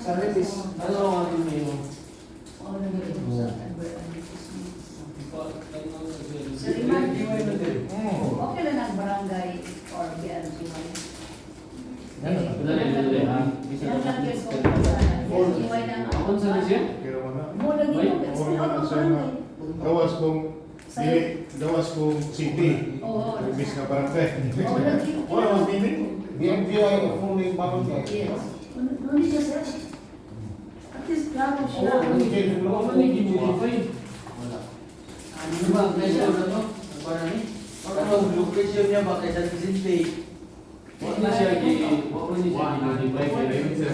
Sa release, ano ang ating mayo? Sa remand, okay lang ang barangay or BRGY. Ako sa siya? Gawas kong city. Bis na barangay. Wala mas bibig. BMGI kung may barangay. Yes. Hindi siya sir. At least klaro siya. Ako manigin mo ako eh. Wala. Ano ba? Pressure na to? Ang parang ni? Ano, blue pressure niya ba kaysa disinfect? Huwag na siya ginodify kaya yun sir.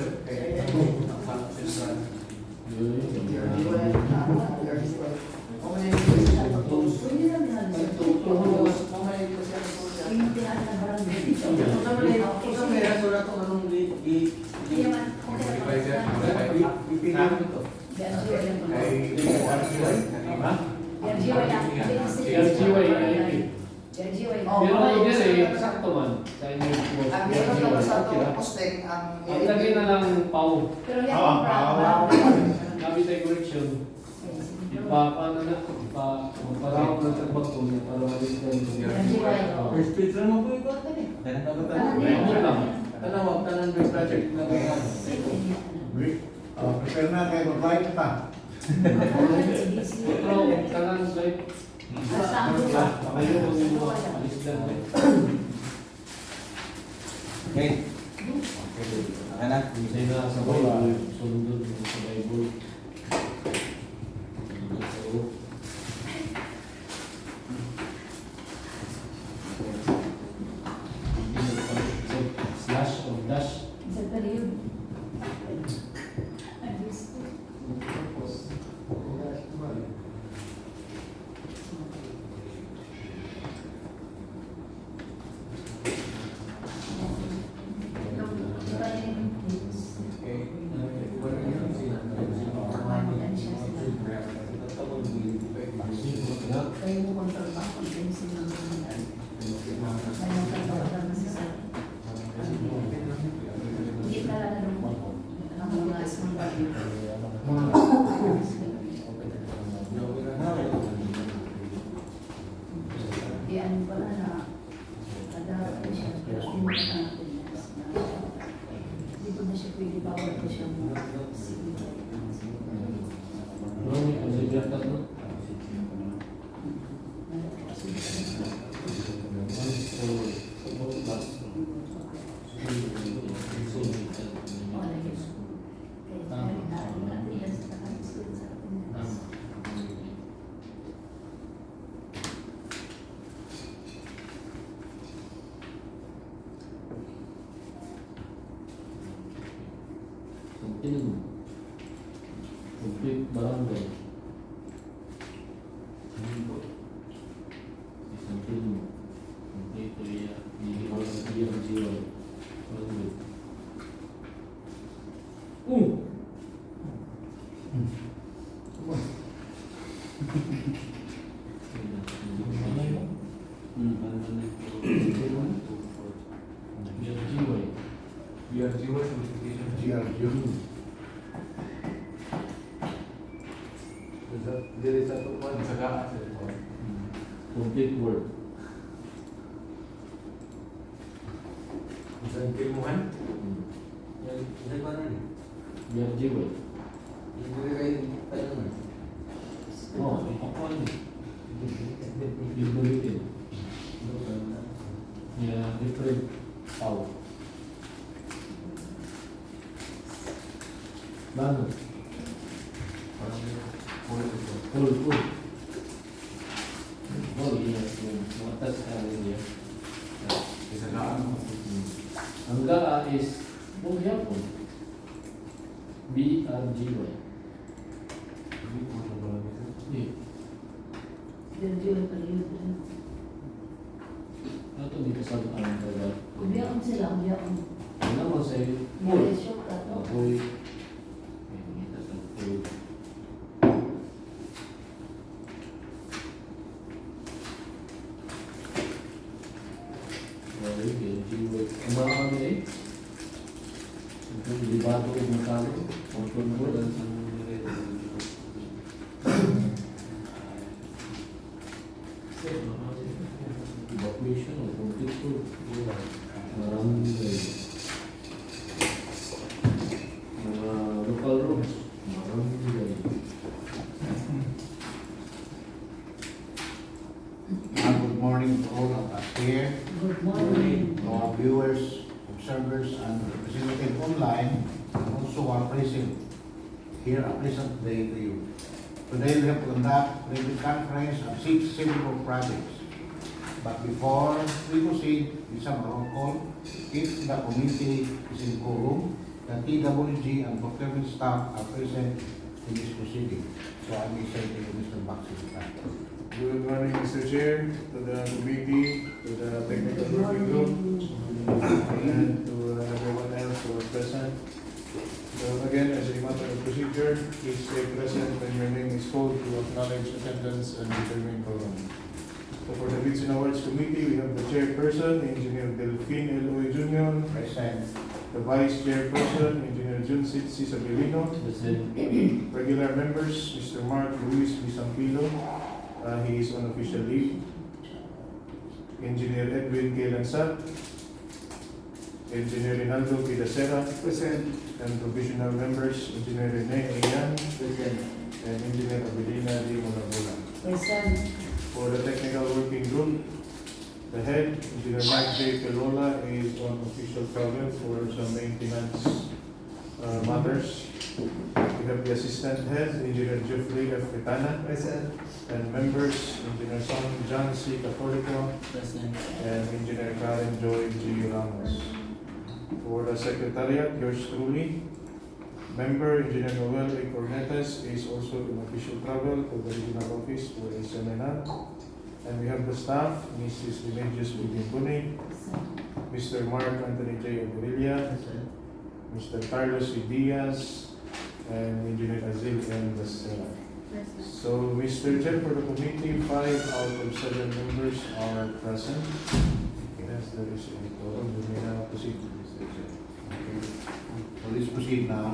Pero kasi sakto man sa inyo mo. Ang meron naman sa ito, posting ang Ang lagay na lang pau. Pero yan Gabi tayo correction. Paano na? Magparaw na tragbag ko niya para malit na ito. Speed lang mo po ito ito eh. Ayun lang. Tanawag ka ng project na ganyan. Prepare na kayo, mag-flight pa. Pero kanan guys. Pakayo ko nyo alis lang guys. Okay. Okay na. Minsan na sa Bible. Sundod sa Bible. Slash or dash. Sa period. Kayo mo kontrol ba kung pinsin ng mga mayroon ka ba ang masasal? Hindi na lang ang mga small body. Di ano pala na kada ano siya, pero hindi mo ka hindi ko na siya pwede bawal ko siya mo. Complete barangay. Complete area. Hindi ko lang siya ang jiwa. Dili sa tuwan sa kaan. Complete word. Isang kilmuhan. Hindi pa rin. Biar jiwa. Hindi kayo tayo na. Oh, ako ano? Ulitin. Yeah, different power. Bago. Full. Oh, yes. Yung atas ka rin yan. Isa kaan. Ang gaa is Bugyapon. BRGY. Yeah. Diyan period. Ito dito sa ang tagal. Kubiyaon sila, kubiyaon. Ano mo sa'yo? May shock ka to. Apoy. May kita sa apoy. Ang mga kami eh. Yung libado o matalo, o control. Evacuation o control. Maraming mga local roads. Maraming Good morning to all of us here, Good morning. to our viewers, observers, and representatives online, and also our present here, a pleasant day to you. Today we have conduct a conference of 6 civil work projects. But before we proceed with some roll call, if the committee is in quorum, the TWG and procurement staff are present in this proceeding. So I may say to you, Mr. Baxi. Good morning, Mr. Chair, to the committee, to the technical working group, and to everyone else who are present. So again, as a matter of procedure, please stay present when your name is called to acknowledge attendance and determine quorum. So for the Bids and Awards Committee, we have the chairperson, Engineer Delphine Eloy Jr., Present. the vice chairperson, Engineer Jun Cisabilino, regular members, Mr. Mark Luis Bisampilo, he is on official leave. Engineer Edwin K. Lansat, Engineer Rinaldo Pidacera, present, and provisional members, Engineer Rene Ayan, present, and Engineer Abelina D. Mulabula. Present. For the technical working group, the head, Engineer Mike J. Pelola, is on official travel for some maintenance matters. We have the assistant head, Engineer Jeffrey F. Pitana, present, and members, Engineer John C. Catolico, present, and Engineer Karen Joy G. Ramos. For the secretariat, yours truly, member, Engineer Noel A. Cornetes, is also in official travel to the regional office for a seminar. And we have the staff, Mrs. Remedios Bibimbuni, Mr. Mark Anthony J. Aguililla, Mr. Carlos E. Diaz, and Engineer Azil M. Becerra. So, Mr. Chair, for the committee, 5 out of 7 members are present. Yes, there is a quorum. We may now proceed, Mr. Chair. So let's proceed now.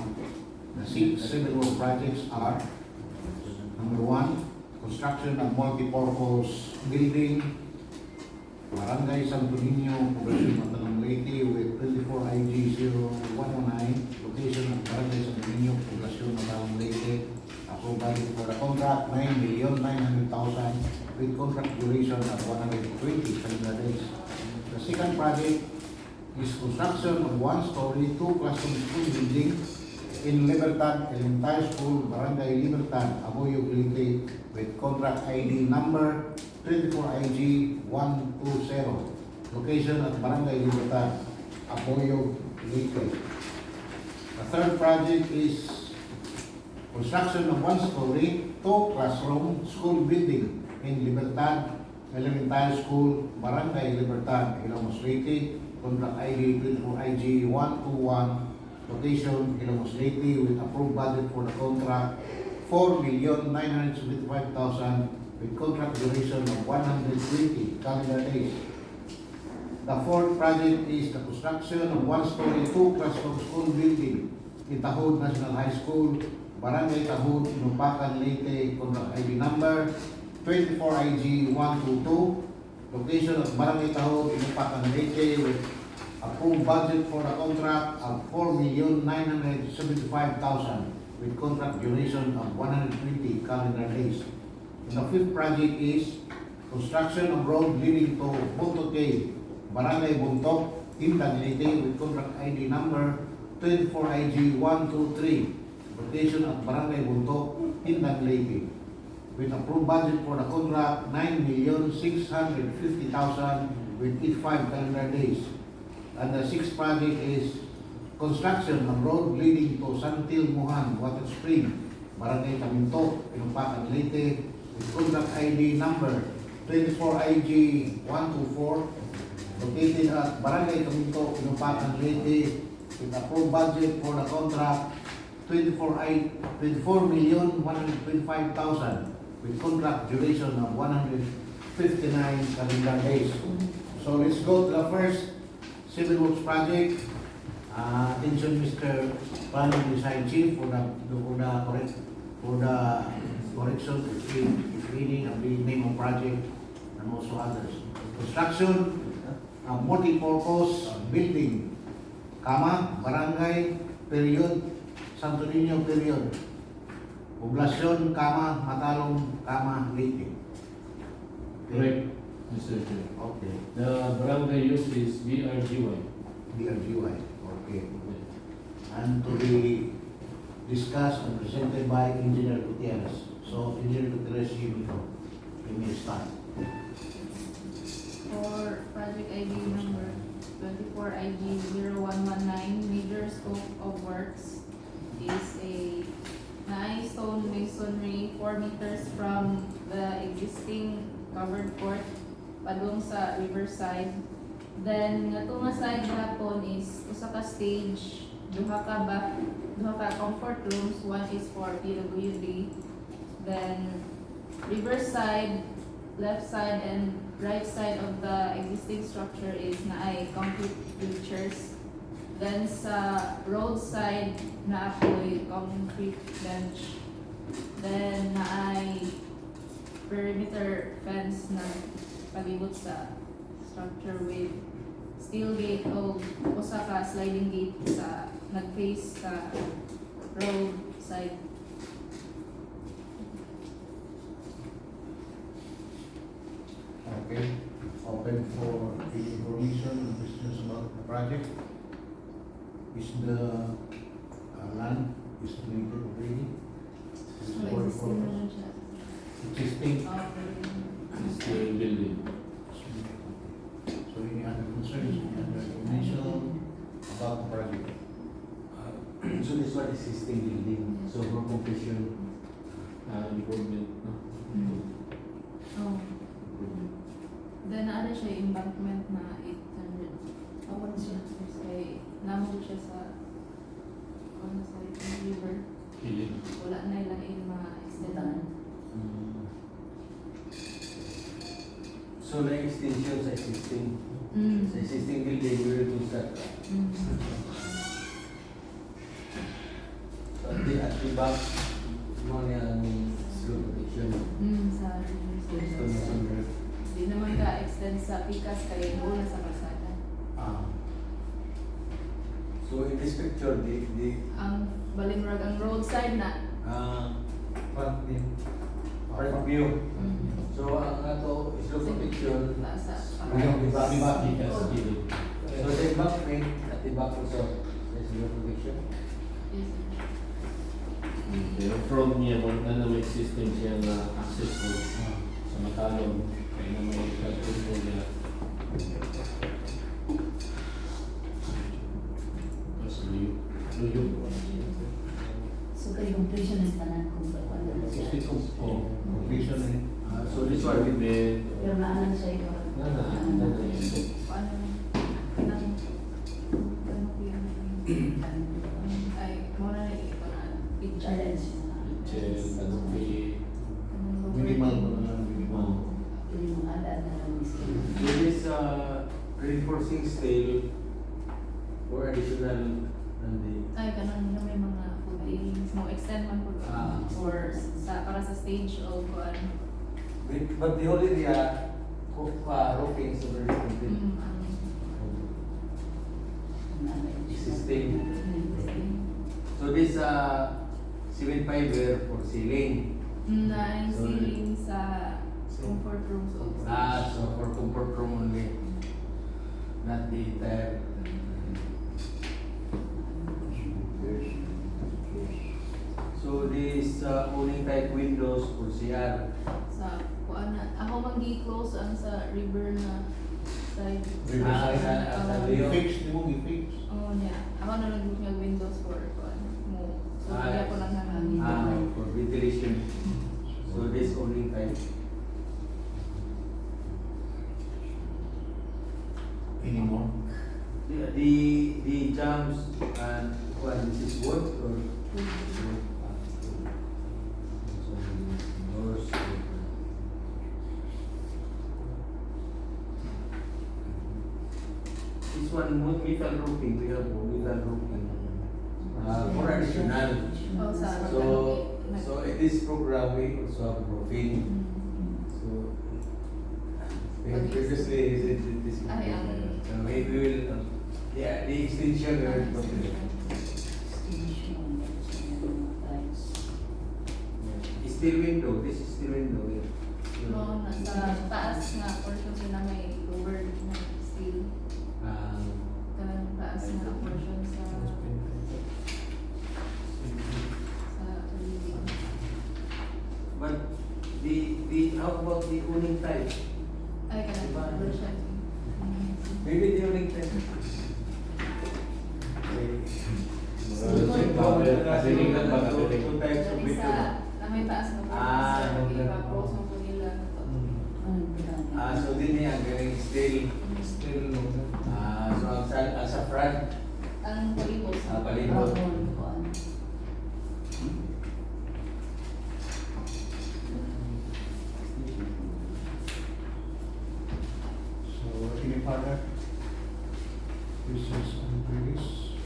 The 6 civil work projects are: number 1, construction of multi-purpose building, Barangay Santo Niño, Poblacion Matalang Leyte, with 24 IG 0109, location of Barangay Santo Niño, Poblacion Matalang Leyte, provided for the contract 9,900,000 with contract duration of 120 calendar days. The second project is construction of 1-story, 2-classroom school building in Libertad Elementary School, Barangay Libertad, Aboyog, Leyte, with contract ID number 24IG120, location at Barangay Libertad, Aboyog, Leyte. The third project is construction of 1-story, 2-classroom school building in Libertad Elementary School, Barangay Libertad, Ilocos Leyte, contract ID 24IG121, location Ilocos Leyte, with approved budget for the contract 4,975,000 with contract duration of 120 calendar days. The fourth project is the construction of 1-story, 2-classroom school building in Tahod National High School, Barangay Tahod, Inupacan, Leyte, contract ID number 24IG122, location of Barangay Tahod, Inupacan, Leyte, with approved budget for the contract of 4,975,000 with contract duration of 120 calendar days. And the fifth project is construction of road leading to Buntok Cave, Barangay Buntok, Tintag, Leyte, with contract ID number 24IG123, location at Barangay Buntok, Tintag, Leyte, with approved budget for the contract 9,650,000 with 85 calendar days. And the sixth project is construction of road leading to Santil Muhan Water Spring, Barangay Taminto, Inupacan, Leyte, with contract ID number 24IG124, located at Barangay Taminto, Inupacan, Leyte, with approved budget for the contract 24,125,000 with contract duration of 159 calendar days. So let's go to the first civil works project. Attention, Mr. Planning Design Chief, for the correction if any of the name of project and also others. Construction of multi-purpose building, barangay, period, Santo Niño, period. Poblasyon, Matalong, Leyte. Correct, Mr. Chair. Okay. The barangay use is BRGY. BRGY. Okay. And to be discussed and presented by Engineer Gutierrez. So, Engineer Gutierrez, you may start. For project ID number 24IG0119, major scope of works is a nice stone masonry 4 meters from the existing covered court padung sa riverside. Then nga nga side hapon is usa ka stage, duha ka comfort rooms, one is for PWD. Then riverside, left side and right side of the existing structure is naay concrete bleachers. Then sa roadside na ako'y concrete bench. Then naay perimeter fence na palibot sa structure with steel gate o usa ka sliding gate sa nag-face sa road side. Okay. Open for the information and questions about the project. Is the land is created already? Is So it for- existing naman siya. Existing. It's the building. So any other concerns, any other information about the project? So this one is existing building, so for completion, Improvement, no? Oh. Then ano siya, embankment na 800. Ako na siya. Kasi namog siya sa ano sa river. Feeling. Wala na ilain ma-extend. so na extension sa existing, Mm. sa existing building, we will do that. Mm. So at the back, mo niya ang slow protection. Sa So river. somewhere. Di naman ka-extend sa pikas kaya muna sa kalsada. So in this picture, the Ang balimrag ang roadside na. front view. So ang ato slow protection. Sa Di ba? Because gilid. So the embankment at the back also is slow protection. Pero from niya, wala na may system siya na access ko sa Matalong. Kaya na may kalkul mo niya. Tapos luyo. So kayo completion ng tanan kung ano na siya. Existing completion eh. So this one will be Pero naanan siya ito. Nana yun. paano nang ano ko yan ay muna na ito na picture. Challenge. Chel, ano kay Minimal mo na lang. minimal. Yung mga daan na lang miskin. so this reinforcing steel or additional and the Ay, kanang na may mga footings, mo extend man po or sa para sa stage o kuan. but the whole area of roofing is very complete. Existing. So this cement fiber for ceiling. Na yung ceiling sa comfort rooms o So for comfort room only, not the entire. So this owning type windows for CR. sa kuan na ako magi-close ang sa river na side. Sa Leo. I-fix, di mo i-fix. Oh, niya. Ako na nag-book ng windows for kuan mo. So kaya ko lang hangin. For ventilation. So this owning type. Anymore? The jams and what this is wood or doors. This one, metal roofing, we have metal roofing. For additional. Oh, sa So in this program, we also have roofing. So, previously, this Ay, we will, yeah, the extension, we will Steel window, this is steel window. No, nasa taas nga portion sila may covered na steel. Kanang taas nga portion sa living. But the how about the awning type? Ay, kanang version. Maybe the awning type. Two types of window. Na may taas na Ah, portion sa iba-close mo po nila na to. So din yan, galing steel. So ang sa front, Ang palibot. palibot. So, any further? This is unfinished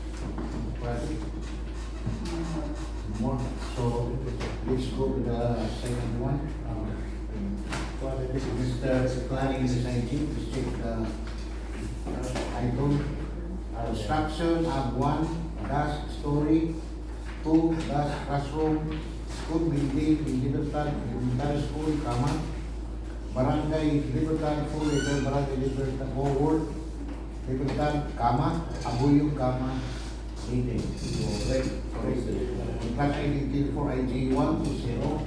project. More. So, let's go to the second one. Mr. Planning and Design Chief, please check the item. Construction of 1 dash story, 2 dash classroom, school building in Libertad Elementary School, comma, Barangay Libertad, full letter, Barangay Libertad, forward, Libertad, comma, Abuyog, comma, meeting. Class ID for IG 120,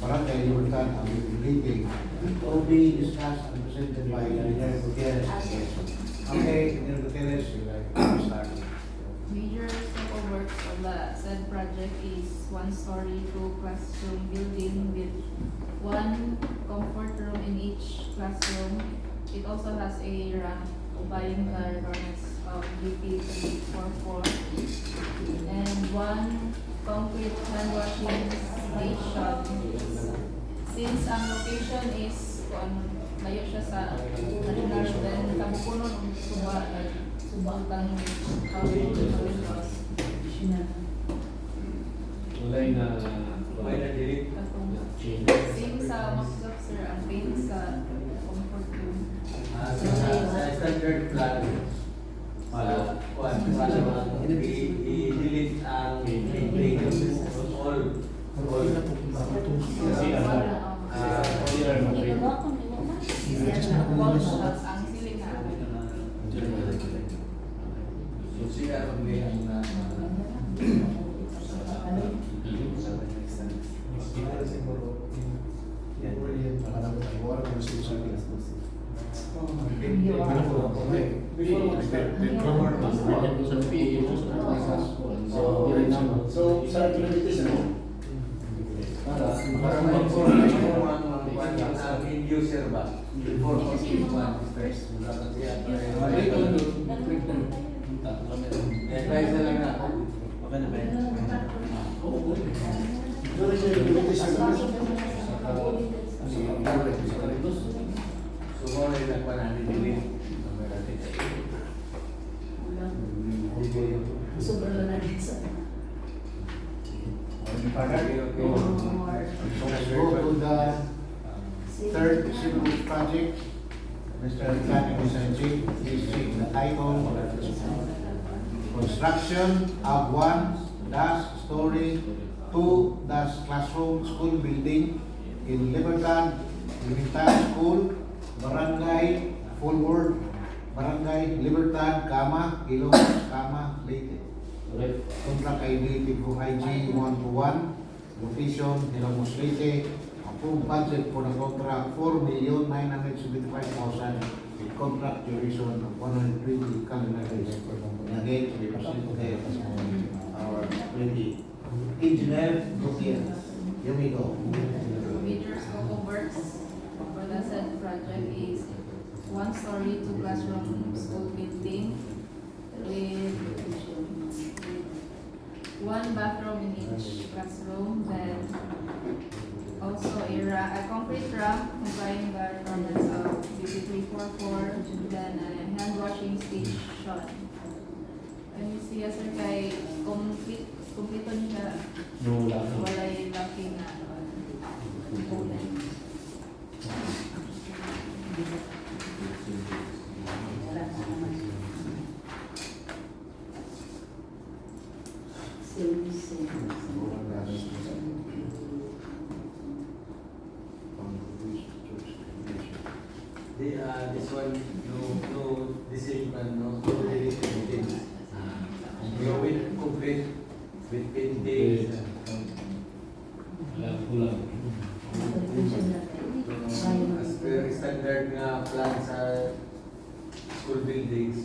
Barangay Libertad, Abuyog, meeting. To be discussed and presented by Engineer Gutierrez. Okay, Engineer Gutierrez, you like to start. Major scope of works of the said project is 1-story 2 classroom building with 1 comfort room in each classroom. It also has a ramp obeying the requirements of GP 344 and 1 concrete hand washing station. Since ang location is layo siya sa national, then kabukunon ang subang windows. Wala na delete. Same sa Moscow, sir, ang paint sa comfort room. Sa standard plan, i-delete ang painting all. Ang ceiling na. So siya ang may So, sa activities na para ang end user ba? Before Kasi yung mga one. first. Wala ka siya. Advise na lang na. So, mo rin lang pa natin delete. Sobrang na din sa Okay. So let's go to the third civil works project. Mr. Planning and Design Chief, please check the title. Construction of 1 dash story, 2 dash classroom school building in Libertad Elementary School, Barangay Forward, Barangay Libertad, comma, Ilocos, comma, Leyte. Contract ID for IG 121, location Ilocos, Leyte. Approved budget for the contract 4,975,000 with contract duration of 120 calendar days. And again, we proceed to our ready engineer Gutierrez. Here we go. Major scope of works for the said project is 1-story 2 classroom school building with 1 bathroom in each classroom, then Also, a concrete ramp complying the requirements of BP 344, then a hand washing station. And you see, sir, kay complete niya, No lang. walay lacking na component. This one, no decision, no details. You will complete with 10 days. Kulang. As per standard nga plan sa school buildings.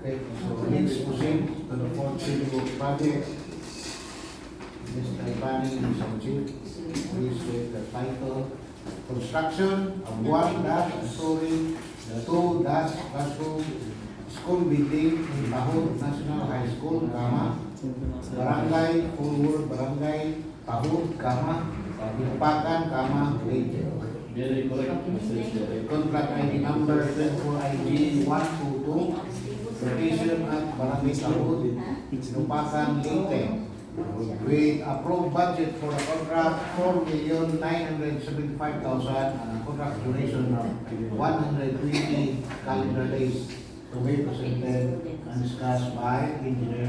Okay, so let's proceed to the fourth civil project. Mr. Planning and Chief, please read the title. Construction of 1-story, 2-classroom school building in Tahod National High School, Barangay Fulwood, Barangay Tahod, Impakan, Leyte. Very correct, Mr. Chair. Contract ID number 24IG 122, location at Barangay Tahod, Impakan, Leyte. With approved budget for the contract, 4,975,000 and a contract duration of 120 calendar days to be presented and discussed by Engineer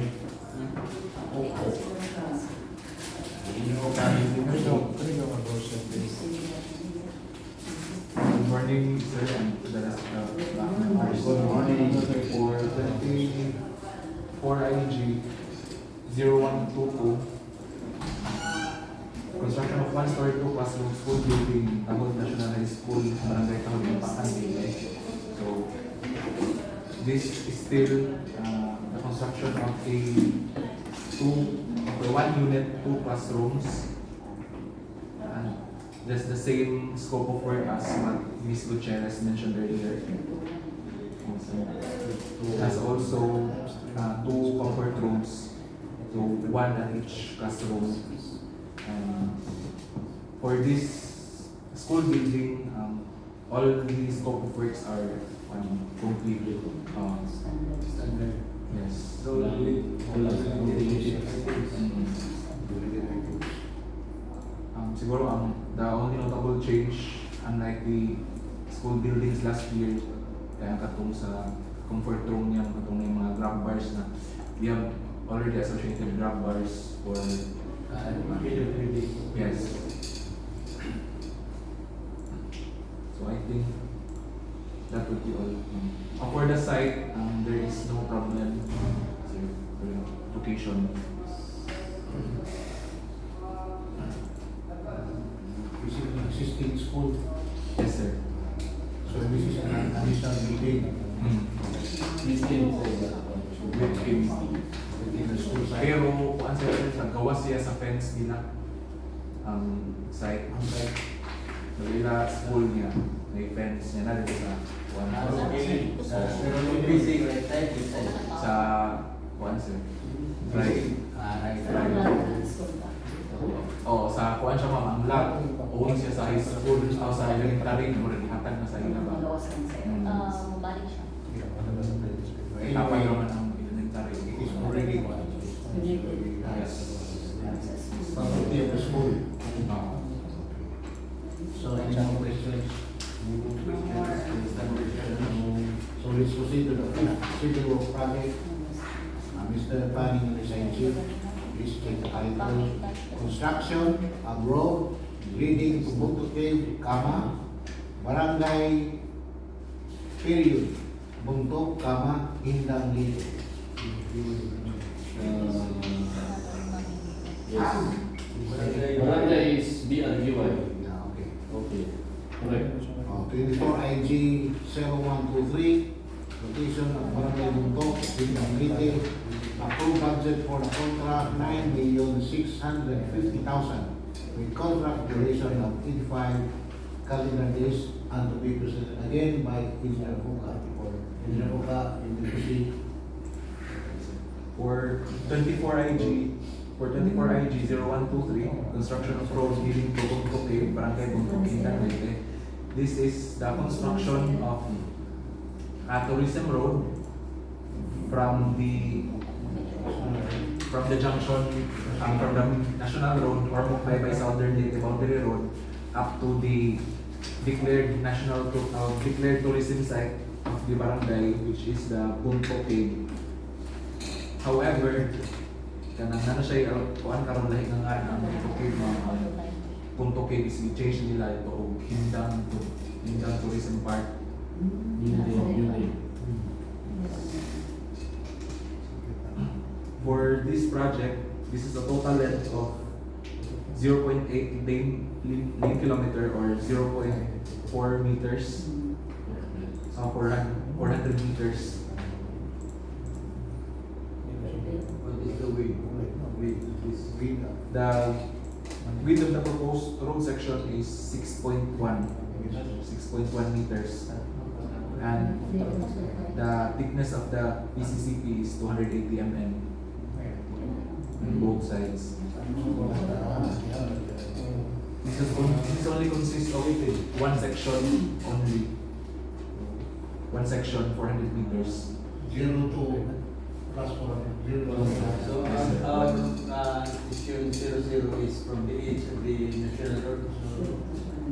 Oko. Good morning, sir, and to the rest of the Good morning. For 24 IG 0122, construction of 1-story 2-classroom school building, Tahod National High School, Barangay Tahod, Impakan, Leyte. So, this is still the construction of one unit, 2 classrooms. Just the same scope of work as what Ms. Gutierrez mentioned earlier. Has also 2 comfort rooms, to 1 at each classroom. For this school building, all the scope of works are completed. Standard. Yes. So, Siguro the only notable change, unlike the school buildings last year, kaya katong sa comfort room niya, katong may mga grab bars na we have already associated grab bars for yes. So I think that would be all. For the site, there is no problem. So, for the location. This is an existing school, Yes, sir. so this is an additional building within the school site. Pero kung ang sir, gawa siya sa fence nila site. So ila school niya, may fence niya na dito sa Pero no busy right time, sa kuan sir. Right. Oh, sa kuan siya ma'am, ang lot. Own siya sa high school, sa elementary, mo rin hatag na sa ina ba? Balik siya. Tapay Anyway, naman ang elementary. it is already Yes. property of the school. Ah. So any more questions? So let's proceed to the civil work project. Mr. Planning and Design Chief, please take the title. Construction of road leading to Bukto Cave, Barangay, period, Buntok, Indang, Leyte. Barangay is BRUI. Yeah, okay. Okay. Correct. 24 IG 0123, location of Barangay Buntok, Indang, Leyte. Approved budget for the contract 9,650,000 with contract duration of 85 calendar days and to be presented again by Engineer Oka. Engineer Oka, in the proceed. For 24IG, 0123, construction of road leading to Buntoke, Barangay Buntoke, Quintan, Leyte. This is the construction of a tourism road from the junction, from the National Road or Mukbay by Southern Leyte Boundary Road up to the declared declared tourism site of the barangay, which is the Bunto Cave. However, kanang nana siya kuan karon lahi ng ari ang Bunto Cave, Punto Cave is i-change nila ito og Hindang Tourism Park. For this project, this is a total length of 0.8 lane kilometer or 0.4 meters, 400 meters. What is the width? The width of the proposed road section is 6.1 meters, and the thickness of the PCCP is 280 mm on both sides. This only consists of one section only. One section, 400 meters. 0 to plus 400. 0 to So issue 00 is from the edge of the national road.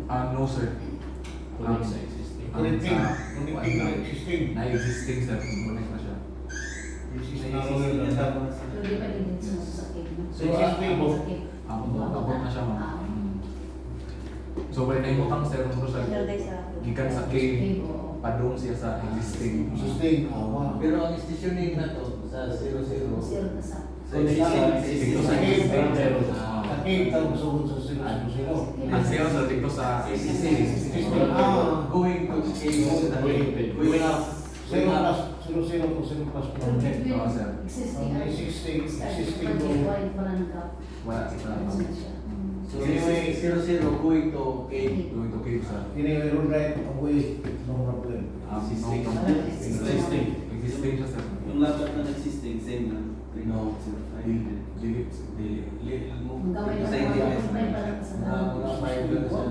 No sir. Connecting existing. Na-existing sir, connect na siya. Which is now longer than that. So, di ba din sa sasakit mo? So, existing mo. Abot na siya ma'am. So when naimutang sir, ano siya, gikan sa cave, padung siya sa existing. Existing. Wow. Pero ang stationing na to sa 00. Zero na sa. Sa existing. Dito sa existing. Sakit ang sugod sa 0. Ang zero sir, dito sa existing. Going to going up. 0 plus 0 to 0 plus 400. Oo, sir. Existing. Existing to Wala sa So anyway, 00 going to cave. Going to cave sir. Anyway, road right away, no problem. Existing siya sir. Yung lapat na existing, same lang. No. Dili. Magkamay na Sa sa intimate. mga para sa Mga 5 lang siya.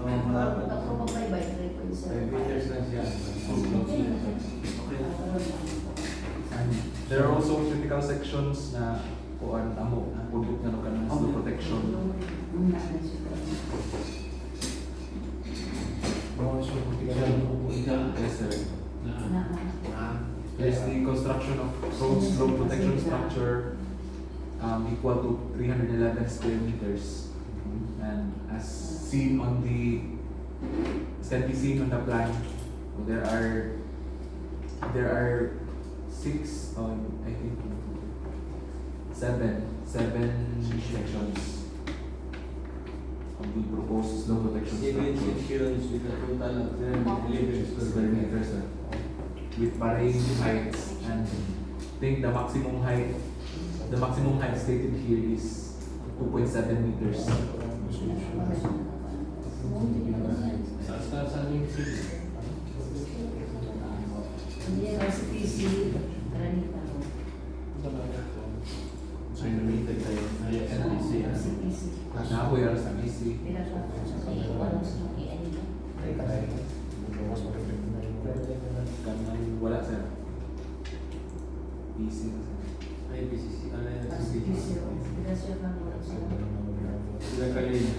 Oo, malapit. Ako pag-bye-bye, 5 meters lang siya. And there are also critical sections na kuan amo pundok na kanang slow protection. Yes sir. There's the construction of road slow protection structure equal to 311 square meters. And as seen on the can be seen on the plan, there are 6 I think 7 sections of the proposed slow protection 7 structure. sections with a total of 311 Square meters with varying heights, and I think the maximum height stated here is 2.7 meters. So yung namited tayo, SDC. Na ako yung RCBC. Wala sir. PC na sir. Ay, PCC. Ano yan? Sila kanina.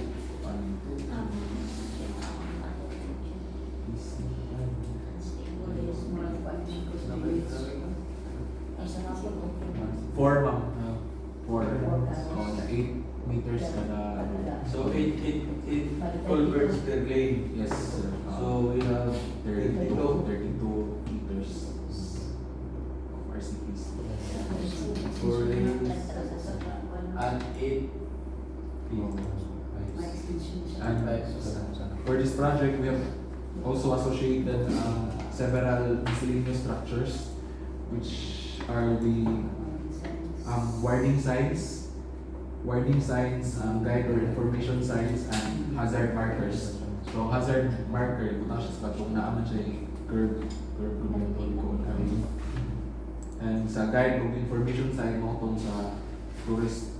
Four ma'am. Four. Na 8 meters kada. So 8 culverts per lane. Yes sir. So we have 32 meters of RCPs. 4 lanes and 8 And for this project, we have also associated several miscellaneous structures, which are the warning signs, guide or information signs, and hazard markers. So hazard marker, butang siya sa kung naaman siya curve And sa guide of information side mo tong sa tourist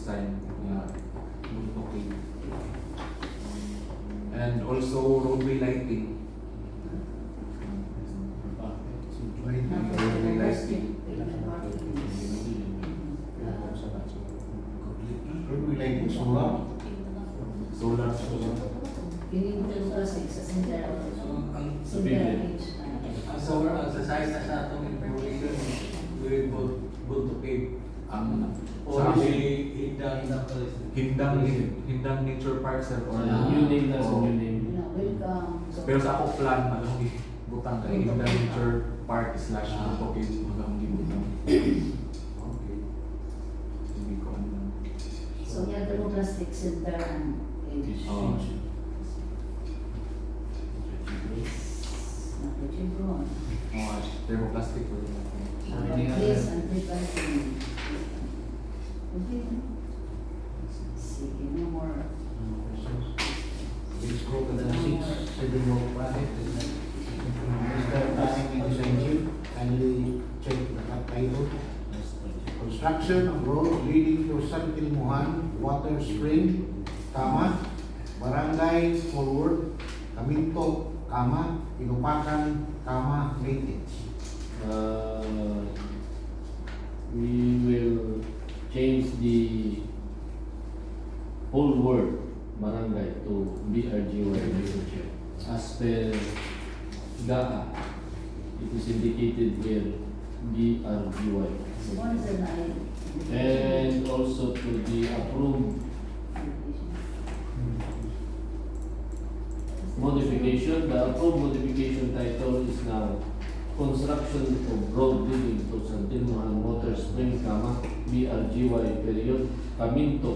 side nga Bunto Cave. And also roadway lighting. Roadway lighting. Could we like it solar? Solar. Pinindot ko sa center. Ang Center ang sa size na sa atong information with Bunto Cave. Ang O sa si Hindang Nature Park sir or New name na sa o- new name. Welcome. Pero sa ako plan ano butang kay Hindang Nature Park / Bunto Cave hanggang gibutang. Okay. Hindi ko ano. So, yeah, the plastic center and Oh. Nakachibron. Oh, thermoplastic ko din. Yes, and recycling. Okay. Sige, no more. Let's go to the 6 civil work project. Mr. Planning and Design Chief, kindly check the title. Construction of road leading to San Tilmuhan Water Spring, Barangay Forward, Kaminto, Inupakan, Leyte. We will change the whole word barangay to BRGY as per GAA. It is indicated here BRGY. Sponsor na And also to the approved modification. The approved modification title is now Construction of Road Leading to San Tilmuhan Water Spring, BRGY period, Kaminto,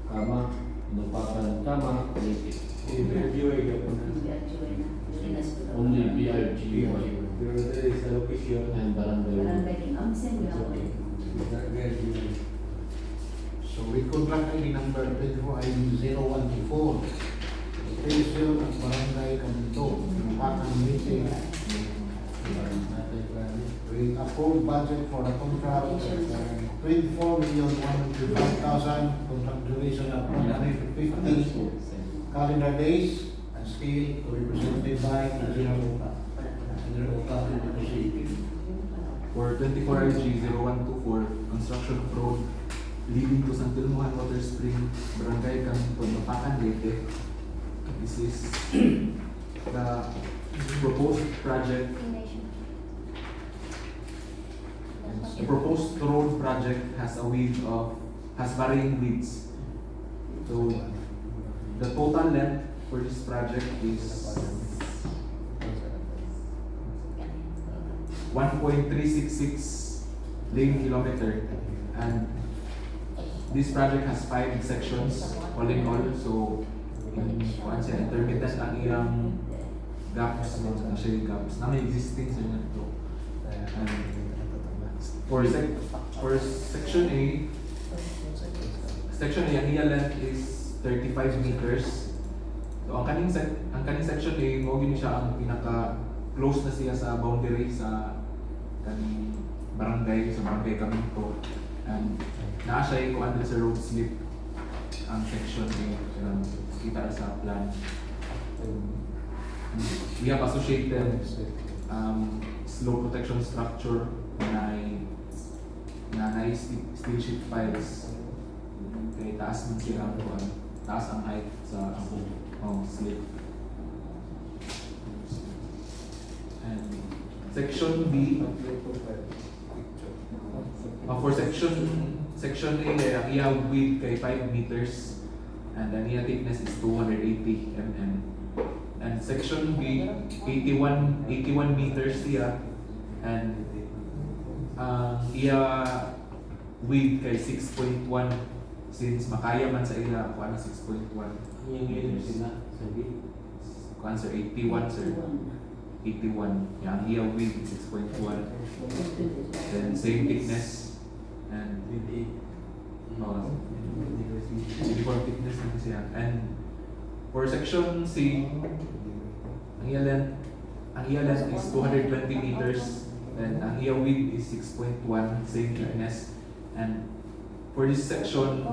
Inupakan, Leyte. Only BRGY Pero there is a location. and Barangay. Barangay din. Ang same lang. So we contract ID number 24 ID 0124. Location at Barangay Kaminto, Inupakan, Leyte. With approved budget for the contract, 24,105,000, contract duration of 150 calendar days, and still to be presented by Engineer For 24 IG 0124, construction of road leading to San Tilmuhan Water Spring, Barangay Kaminto, Inupakan, Leyte. This is the proposed project. The proposed road project has varying widths. So the total length for this project is 1.366 lane kilometer, and this project has 5 sections all in all. So intermittent ang iyang gaps na siya gaps na may existing sa inyo ito. And for section A, ang iyang length is 35 meters. So ang kaning section A mo gini siya ang pinaka close na siya sa boundary sa kaning barangay Kaminto, and naa siya ko under sa road slip ang section A kita sa plan. We have associated slope protection structure na ay steel sheet piles. Kaya taas man siya ang taas ang height sa slip. And section B, for section A, ang iya width kay 5 meters and ang iya thickness is 280 mm. And section B, 81 meters siya, and iya width kay 6.1, since makaya man sa iya kuha na 6.1. Yung yun sila sa B. Kuha sir 81 sir. 81. Yang iya width 6.1. Then same thickness and uniform thickness na siya. And for section C, ang iya length is 220 meters Then ang iya width is 6.1, same thickness. And for this section,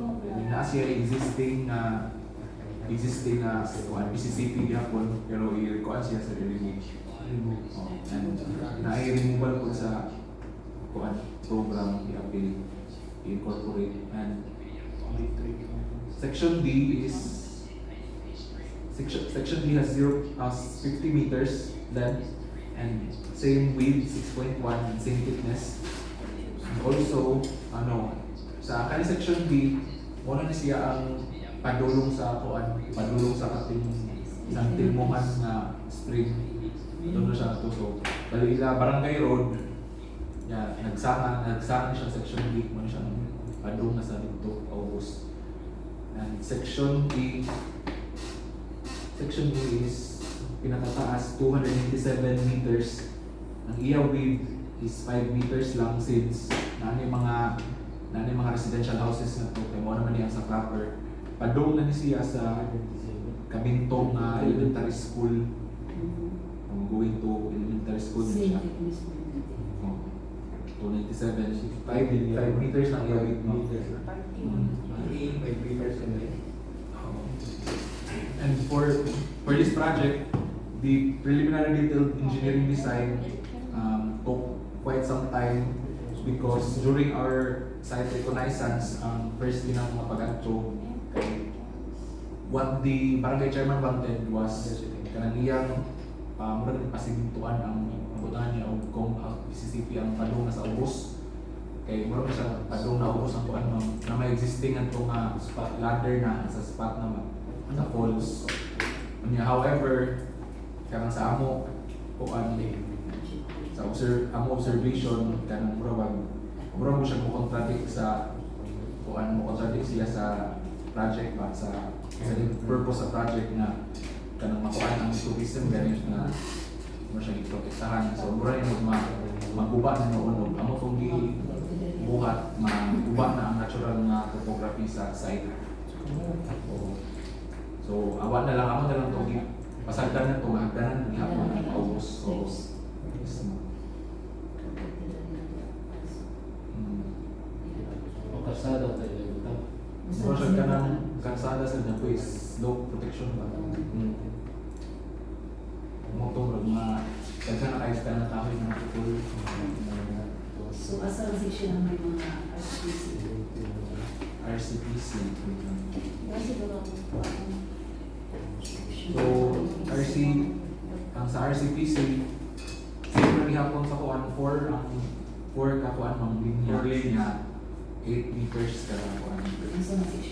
na siya existing PCCP gihapon, pero i-require siya sa remove. And na-removal po sa program i-incorporate. And section D has 50 meters length and same width, 6.1, and same thickness. And also, sa kani section D, wala na siya ang padulong sa kating isang tilmuhan na spring. Doon na siya to. So, bali ila Barangay Road, nagsama siya section D, mo siya padung na sa dito, August. And section E is pinakataas, 287 meters. Ang iya width is 5 meters lang since nani mga residential houses na to, kaya mo naman niya sa proper. Padung na ni siya sa Kabintong na elementary school. Going to elementary school niya siya. 297, 5 meters lang iya width mo. 5 meters And for this project, the preliminary detailed engineering design took quite some time because during our site reconnaissance, first din ang mga pag-antro, what the barangay chairman wanted was kanang murag pasigintuan ang mabutan niya o kung PCCP ang padung na sa ubos. Kay murag siya padung na ubos ang kuan na may existing ang nga spot ladder na sa spot na sa falls. However, kanang sa amo sa observation kanang murag mo siya mo contradict sa siya sa project ba sa purpose sa project na kanang makuan ang tourism ganit na mo siya iprotektahan. So mura yung maguba na noon amo kung buhat maguba na ang natural na topography sa site. So amo na lang to pasagdan na to hagdanan ni hapon ang August. So Kasada tayo ito. mura siya kanang karsada sa dako is slope protection ba. Mo to daghan na kayo ka na kahoy na nakapul. So, asa ang section ng may mga RCPC? So, ang sa RCPC, siyempre hapon sa kuan 4 kakuan ng linya niya 8 meters kada kuan.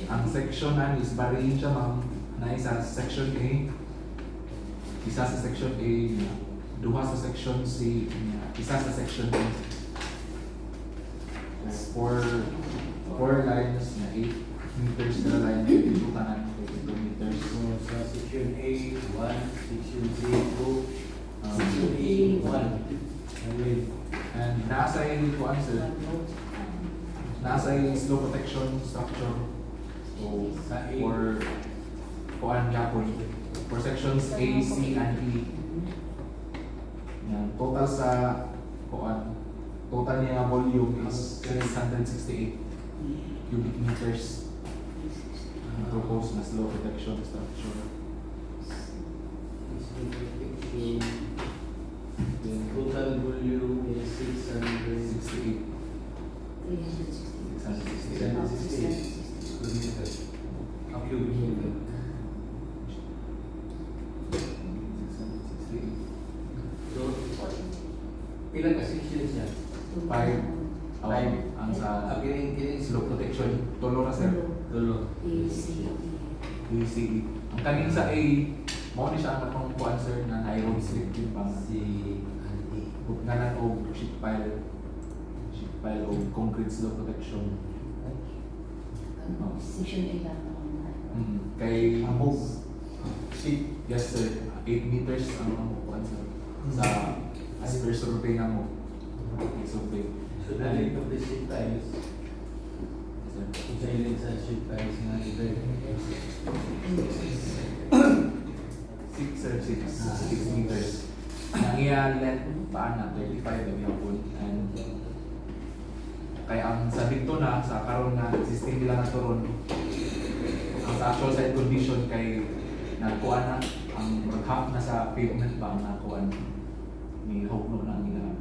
Ang section na is varying siya na isa sa section A, isa sa section A, duha sa section C, isa sa section B. So, 4 lines na 8 meters na line, ito kanan 2 meters. So, sa section A, 1, section C, 2, section E, 1. And nasa yung kuan sir, nasa yung slow protection structure. So, for kuan yapon, for sections A, C, and E. Yan, total sa kuan, total niya volume is 668 cubic meters. Ang proposed na slow protection structure. The total volume is 668. 668. A cubic meter. 668. So, ilang ka section siya? 5 ang sa Kining slow protection. Tulo na sir. Tulo. PCE. Ang kaning sa A, mo ni siya ang pang kuan sir na nylon slip yung pang buknanan o sheet pile o concrete slow protection. Section A lang. Kay Abog. yes sir, 8 meters ang kuan sir sa as per survey na mo. Okay, survey. So, the length of the sheet tiles, sa ilan sa sheet tiles nga ito. 6 meters. Ang iya length paan na 35 ang yapon and kaya ang sa dito na sa karon nga existing nila na turon ang sa actual site condition kay nagkuan na ang half na sa pavement ba ang nakuan ni hugno na nila.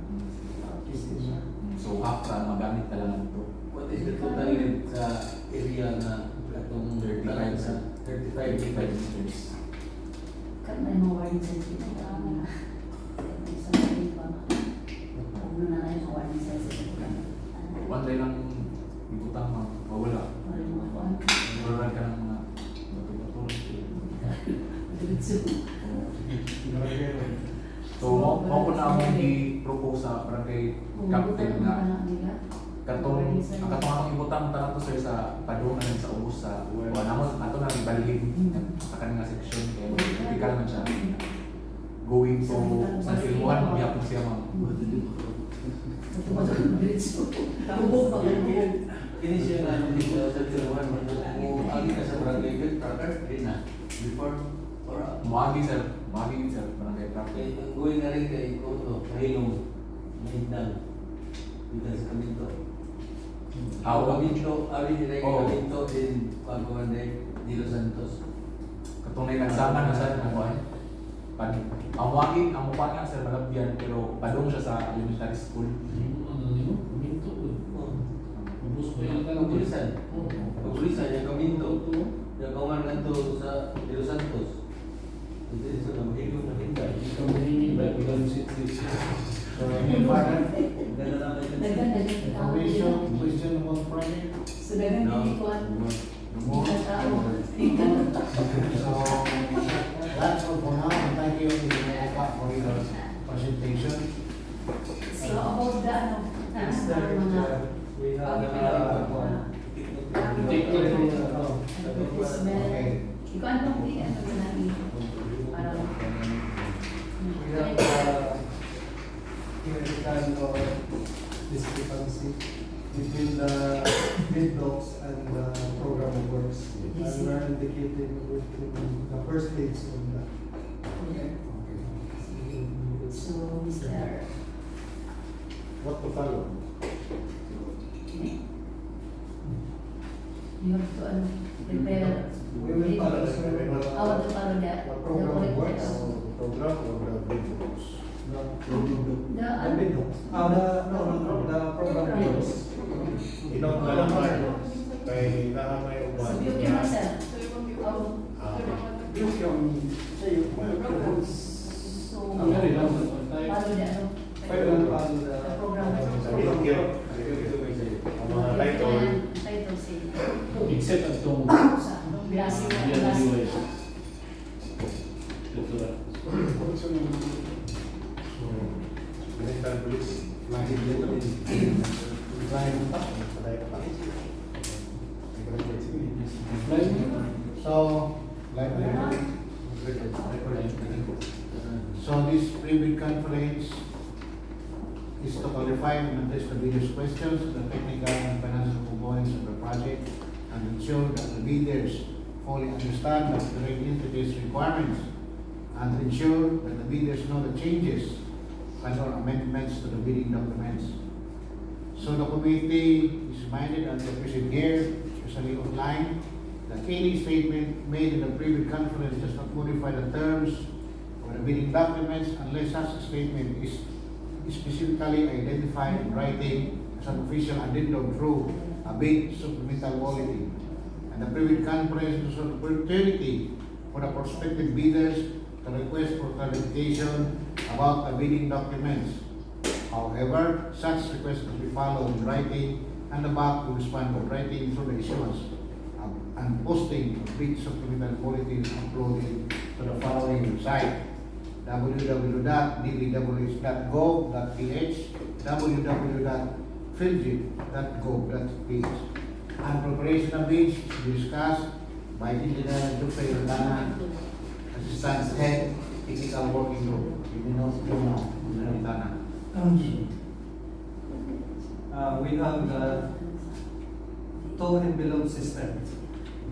So half ra magamit ka lang ito. What is the total length sa area na katong 35 sa 35 meters. Kan may mga warning sa sila. May isang warning pa. Kung na na yung warning sa sila. One day lang ibutang mawala. Mawala ka ng mga bato-bato. So, mo ko na akong i-propose sa barangay captain na katong akong ibutang tanan to sir sa padungan sa ubos sa namon ato na ibalhin sa kanang section kay typical man siya going to sa filmuhan mo gyapon siya ma'am. Kini siya na nung dito sa tiruan mo agi ka sa barangay gate tracker din na before or Muagi sir barangay captain. ang going na rin kay Koto Hilong Mahindang dito sa Kaminto. Kaminto, ari nila yung Kaminto din Pagkumanday Nilo Santos. Katong nagsama na sa kuan. Ang muagi ang mukha niya sir malabyan pero padung siya sa elementary school. Kapulisan yung Kaminto. Yung kauman lang to sa Nilo Santos. Ito sa Hilong na Mahindang. So, any further Ganda na kayo. question about project? Sudahan din ko No more? So, that's all for now. And thank you, Mr. Eka, for your presentation. So about the ano, mga We Okay. ikaw anong ano na namin parang We have theoretical or discrepancy between the bid docs and the program of works. And we are indicating within the first page of that. so Mr. What to follow? You have to prepare. We will follow How to follow that. the program of works. Program or the bid books? The The bid docs. The program of works. Ilang naman kay nahamay uban. So you can sir. So follow the ano. The program. Ang mga title Title say. Except at itong Sa klase. Minister Police. Flying dito. Flying mo pa. Patay ka pa. So, like so this pre-bid conference is to qualify and address the bidders' questions, the technical and financial components of the project, and ensure that the bidders fully understand the operating entity's requirements, and ensure that the bidders know the changes and or amendments to the bidding documents. So the committee is reminded and appreciate here, especially online, that any statement made in the pre-bid conference does not modify the terms of the bidding documents unless such a statement is specifically identified in writing as an official addendum through a bid supplemental bulletin. And the pre-bid conference is an opportunity for the prospective bidders to request for clarification about the bidding documents. However, such request must be followed in writing, and the BAC will respond by writing through the issuance and posting of bid supplemental bulletins uploaded to the following website: www.dbws.gov.ph, www.philgip.gov.ph. And preparation of bids discussed by Engineer Dr. Yolanda, Assistant Head, Technical Working Group. We have the two envelope system.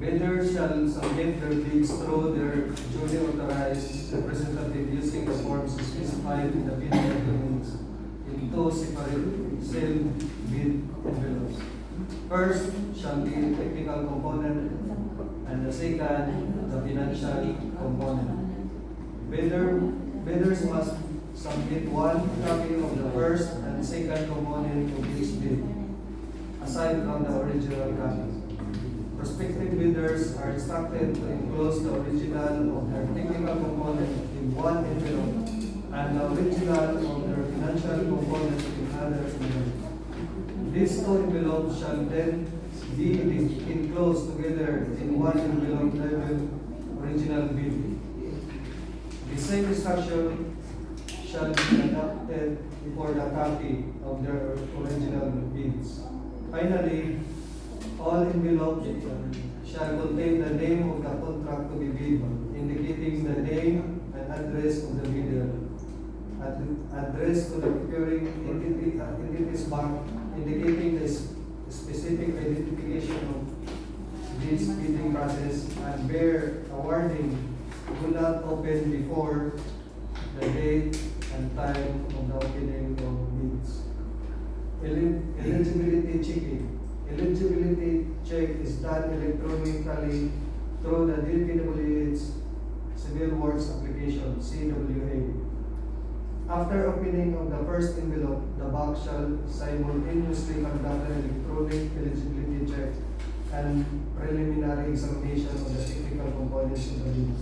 Bidders shall submit their bids through their duly authorized representative using the forms specified in the bidding documents in two separate sealed bid envelopes. First shall be the technical component and the second the financial component. Bidders must submit one copy of the first and second component of each bid, aside from the original copy. Prospective bidders are instructed to enclose the original of their technical component in one envelope and the original of their financial component in another envelope. These two envelopes shall then be enclosed together in one envelope labeled original bid. The same instruction shall be adopted for the copy of their original bids. Finally, all envelopes shall contain the name of the contract to be bid, indicating the name and address of the bidder, address to the procuring entity's bank, indicating the specific identification of this bidding process, and bear a warning, do not open before the date and time of the opening of bids. Eligibility checking. Eligibility check is done electronically through the DPWH Civil Works Application, CWA. After opening of the first envelope, the bank shall simultaneously conduct an electronic eligibility check and preliminary examination of the technical components of the bids.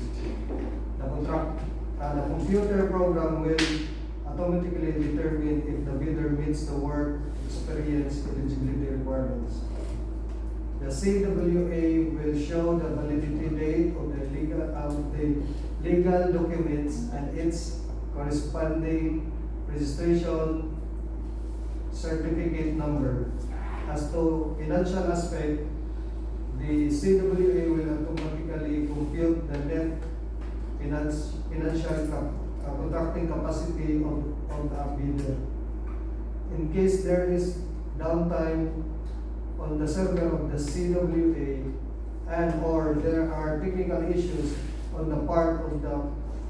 The computer program will automatically determine if the bidder meets the work experience eligibility requirements. The CWA will show the validity date of the legal documents and its corresponding registration certificate number. As to financial aspect, the CWA will automatically compute the net financial contracting capacity of the bidder. In case there is downtime on the server of the CWA and or there are technical issues on the part of the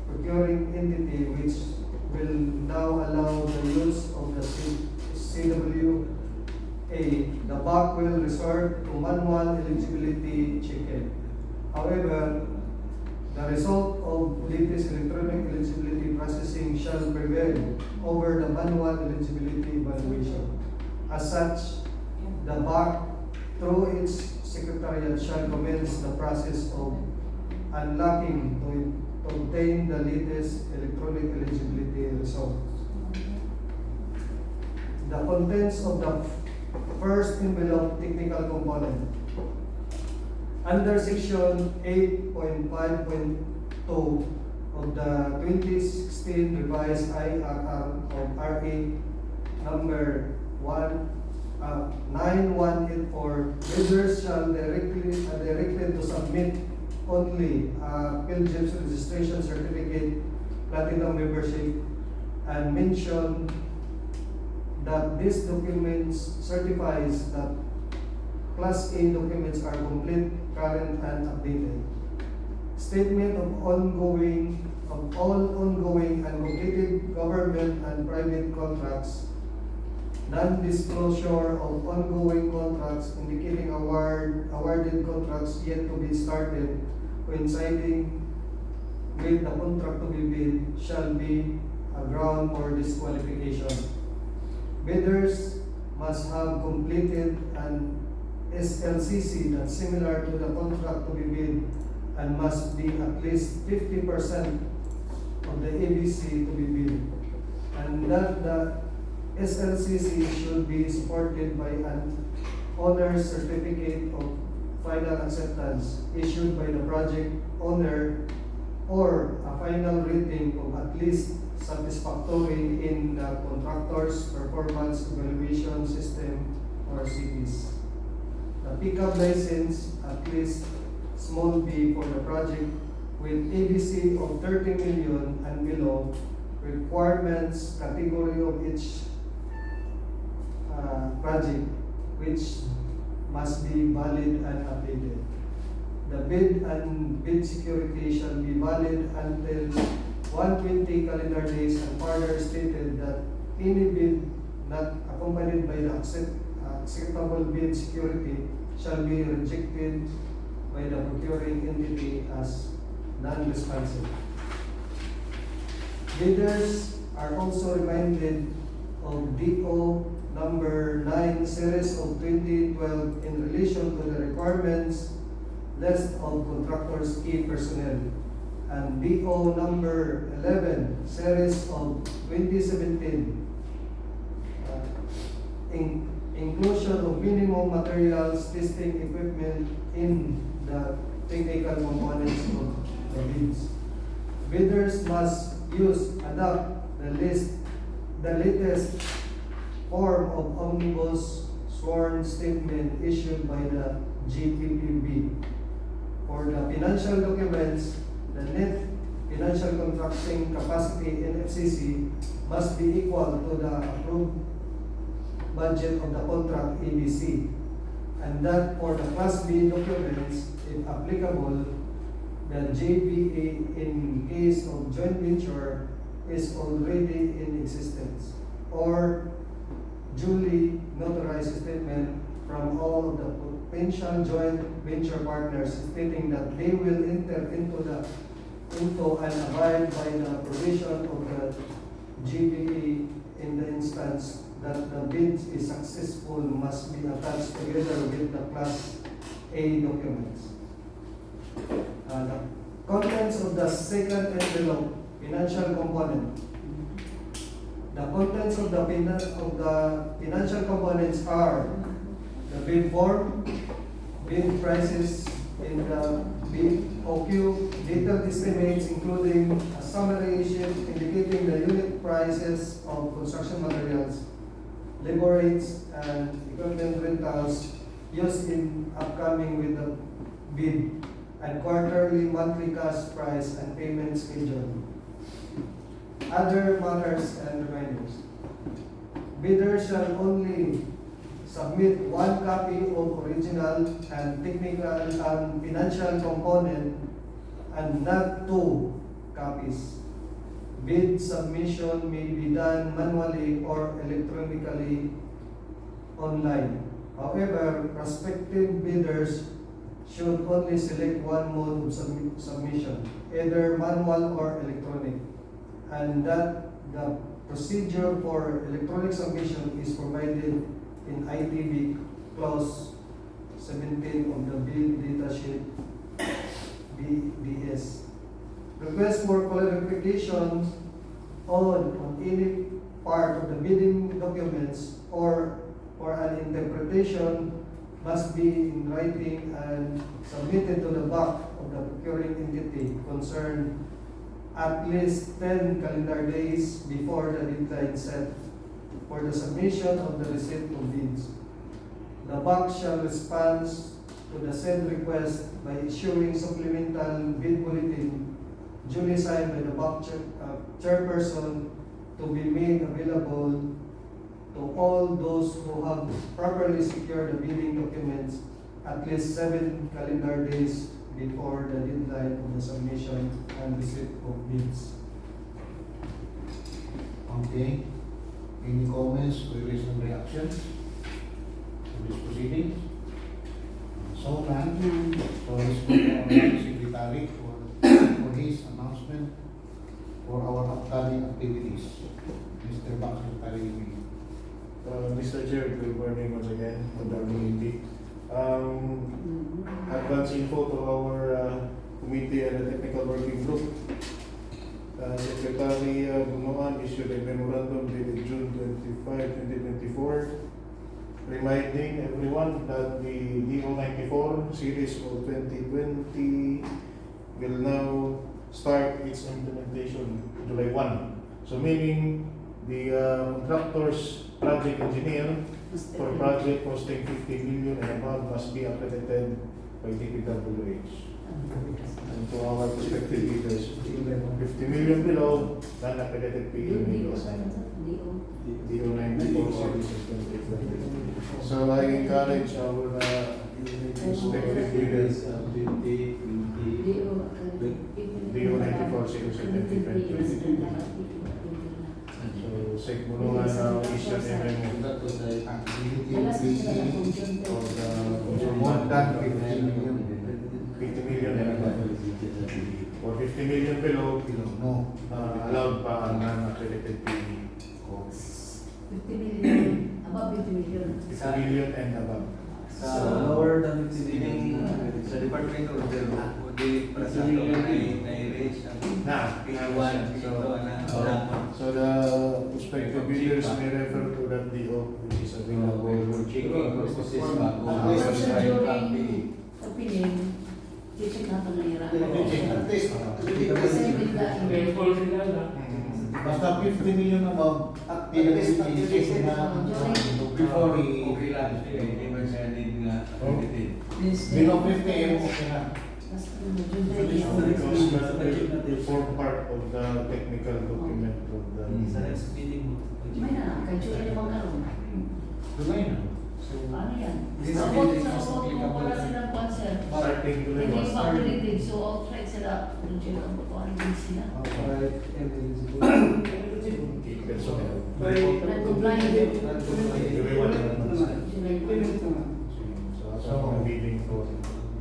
procuring entity which will now allow the use of the CWA, the bank will resort to manual eligibility checking. However, the result of latest electronic eligibility processing shall prevail over the manual eligibility evaluation. As such, the bank, through its secretariat, shall commence the process of unlocking to obtain the latest electronic eligibility results. The contents of the first envelope technical component. Under section 8.5.2 of the 2016 revised IRR of RA number 9184, bidders shall directed to submit only PhilGIPS registration certificate, platinum membership, and mention that this document certifies that Class A documents are complete, current, and updated. Statement of all ongoing and completed government and private contracts. Non-disclosure of ongoing contracts indicating awarded contracts yet to be started coinciding with the contract to be bid shall be a ground for disqualification. Bidders must have completed an SLCC that's similar to the contract to be bid and must be at least 50% of the ABC to be bid, and that the SLCC should be supported by an owner's certificate of final acceptance issued by the project owner or a final rating of at least satisfactory in the contractor's performance evaluation system or CPS. The pickup license at least small b for the project with ABC of 30 million and below, requirements category of each project which must be valid and updated. The bid and bid security shall be valid until 120 calendar days, and further stated that any bid not accompanied by the acceptable bid security shall be rejected by the procuring entity as non-responsive. Bidders are also reminded of DO number 9 series of 2012 in relation to the requirements list of contractors' key personnel, and DO number 11 series of 2017 inclusion of minimum materials testing equipment in the technical components of the bids. Bidders must adopt the latest form of omnibus sworn statement issued by the GPPB. For the financial documents, the net financial contracting capacity in FCC must be equal to the approved budget of the contract ABC, and that for the Class B documents, if applicable, the JVA in case of joint venture is already in existence, or duly notarized statement from all of the potential joint venture partners stating that they will enter into and abide by the provision of the GVA in the instance that the bid is successful must be attached together with the Class A documents. The contents of the second envelope, financial component. The contents of the financial components are the bid form, bid prices in the bid OQ, detailed estimates including a summary sheet indicating the unit prices of construction materials, labor rates, and equipment rentals used in upcoming with the bid, and quarterly, monthly cash price and payment schedule. Other matters and reminders. Bidders shall only submit one copy of original and technical and financial component and not 2 copies. Bid submission may be done manually or electronically online. However, prospective bidders should only select one mode of submission, either manual or electronic, and that the procedure for electronic submission is provided in ITB clause 17 of the bid data sheet BDS. Request for clarifications on any part of the bidding documents or an interpretation must be in writing and submitted to the back of the procuring entity concerned at least 10 calendar days before the deadline set for the submission of the receipt of bids. The bank shall respond to the said request by issuing supplemental bid bulletin duly signed by the bank chairperson to be made available to all those who have properly secured the bidding documents at least 7 calendar days before the deadline of the submission and receipt of bids. Okay. Any comments, queries, and reactions to this proceedings? So, none. So, let's go to our secretary for his announcement for our upcoming activities. Mr. Back Secretary. Mr. Chair, good morning once again on the committee. Advance info to our committee and the technical working group. Secretary Bunuan issued a memorandum dated June 25, 2024, reminding everyone that the DO94 series of 2020 will now start its implementation July 1. So meaning the contractor's project engineer for project costing 50 million and above must be accredited by DPWH. And to our prospective bidders, 50 million below, non-accredited PE may be assigned. DO94 series of 2020. So I encourage our Respective leaders, 50, 20. DO 94, Section 2020. So, segmulungan na issued MMO Activity of the more than 50 million. 50 million and above. Or 50 million below, No. allowed pa ang non-accredited PE. 50 million, above 50 million. 50 million and above. Sa lower than 50 million, sa Department of Zero, di para sa ito na-range ang P1, P2, So the prospective bidders may refer to that DO which is available. for checking purposes bago So, sa during opening, check natin na ira. At least, Kasi with the Basta 50 million above at pinag-check na before okay lang, hindi man siya need nga accredited. below 50 okay na. Because that will form part of the technical document of the. Sa next meeting mo. May na, kay Julie naman karoon. Tuloy na. Ano yan? This Sa is bot really sa is bot mo para silang concert. Starting to Hindi the pa accredited, so outright sila. Ano sila, ang accredited sila. Outright eligible. personnel. Non-compliant. Everyone So, ang bidding for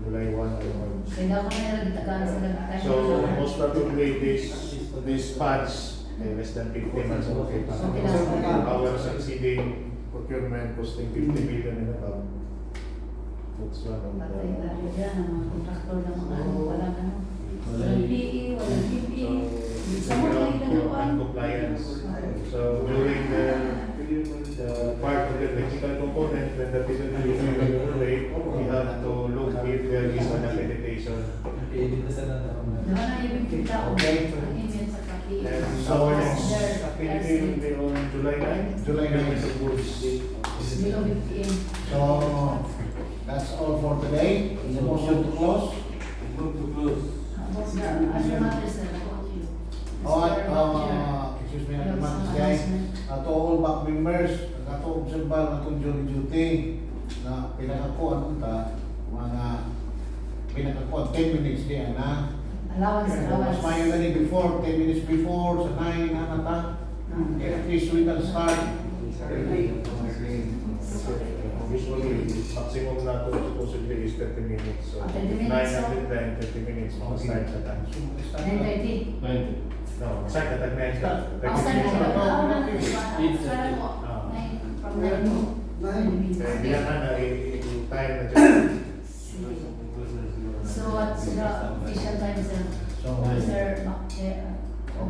July 1 onwards. Kaya ako na nagtagaan sila. So most probably this batch less than 50 months of okay. Okay lang. Our succeeding procurement costing 50 million and above. That's one of Patay the. tayo dyan, ang mga kontraktor ng mga ano, walang ano. Walang PE, walang PPE. Sa mga So, ginagawa. compliance. So during the part of the electrical component, when the PWD we have to look if there is an accreditation. Okay, dito sa Diba na yung kita o Okay. ang email sa PPE. And So, our next activity will be on July 9. July 9. With the goods. Below 50. So, that's all for today. Is the motion to close? Move to close. About the other matters that about you. Excuse me, ano man guys. To all back members, nag-observe na itong jury duty na pinakakuan ta mga pinakakuan 10 minutes diyan na. Allowance, Mas allowance. mayo na ni before, 10 minutes before, sa 9 na nata. At least we can start early. Usually, maximum nato supposedly is 30 minutes. So, 30 minutes, 9 so? until 10, 30 minutes, start sa time. 9:30. No, start at 9. 30 Outside minutes. na na. ako na akala ko. From 9. Kaya bilangan na time na dyan. So what's the official time, sir? So, Sir,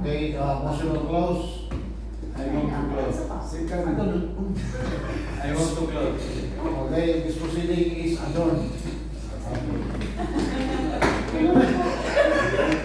okay, motion to close. I want to close. I want to close. Okay, this proceeding is adjourned.